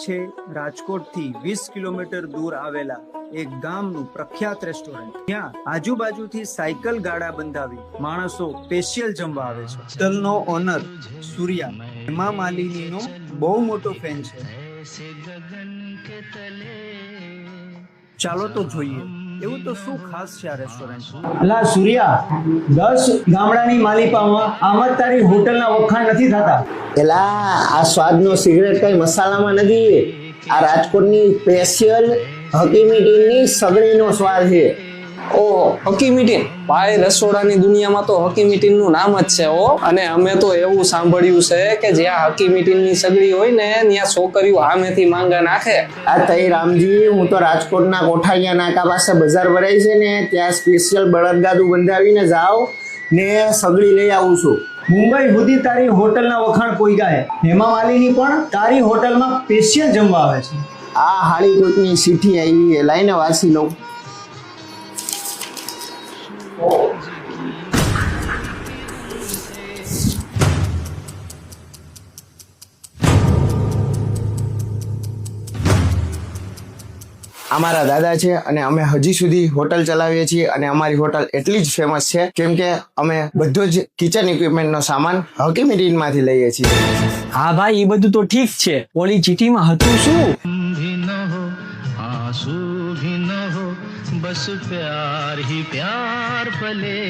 છે રાજકોટથી 20 કિલોમીટર દૂર આવેલા એક ગામનું પ્રખ્યાત રેસ્ટોરન્ટ. ત્યાં આજુબાજુથી સાયકલ ગાડા બંધાવી માણસો સ્પેશિયલ જમવા આવે છે. હોટલનો ઓનર સૂર્યા હેમા માલિનીનો બહુ મોટો ફેન છે. ચાલો તો જોઈએ એવું તો શું ખાસ છે આ રેસ્ટોરન્ટ. અલા સૂર્યા, 10 ગામડાની માલિપામાં આમાં તારી હોટલના વખાણ નથી થતા. એલા આ સ્વાદનો સિગરેટ કઈ મસાલામાં નથી. આ રાજકોટની સ્પેશિયલ હકીમી ટીની સગડીનો સ્વાદ છે. ઓહો, હકીમી ટીન ભાઈ, રસોડાની દુનિયામાં તો હકીમી ટીનનું નામ જ છે. અને અમે તો એવું સાંભળ્યું છે કે જ્યાં હકીમી ટીનની સગડી હોય ને ત્યાં છોકરીઓ આમેથી માંગા નાખે. આ તઈ રામજી, હું તો રાજકોટના કોઠારિયા નાકા પાસે બજાર ભરાય છે ને ત્યાં સ્પેશિયલ બળદગાડું બંધાવીને જાઉં ને સગડી લઈ આવું છું. મુંબઈ સુધી તારી હોટલના વખાણ કોઈ ગાય. હેમા માલિની પણ તારી હોટલમાં સ્પેશિયલ જમવા આવે છે. આ હાળી કોઈકની ચીઠી આવી, લાઈને વાંચી લઉં. અમારા દાદા છે અને અમે હજી સુધી હોટલ ચલાવીએ છીએ અને અમારી હોટલ એટલી જ ફેમસ છે કેમ કે અમે બધો જ કિચન ઇક્વિપમેન્ટનો સામાન હકીમી ટીનમાંથી લઈએ છીએ. હા ભાઈ, એ બધું તો ઠીક છે. ઓલી ચીઠીમાં હતું શું? बस प्यार ही प्यार पले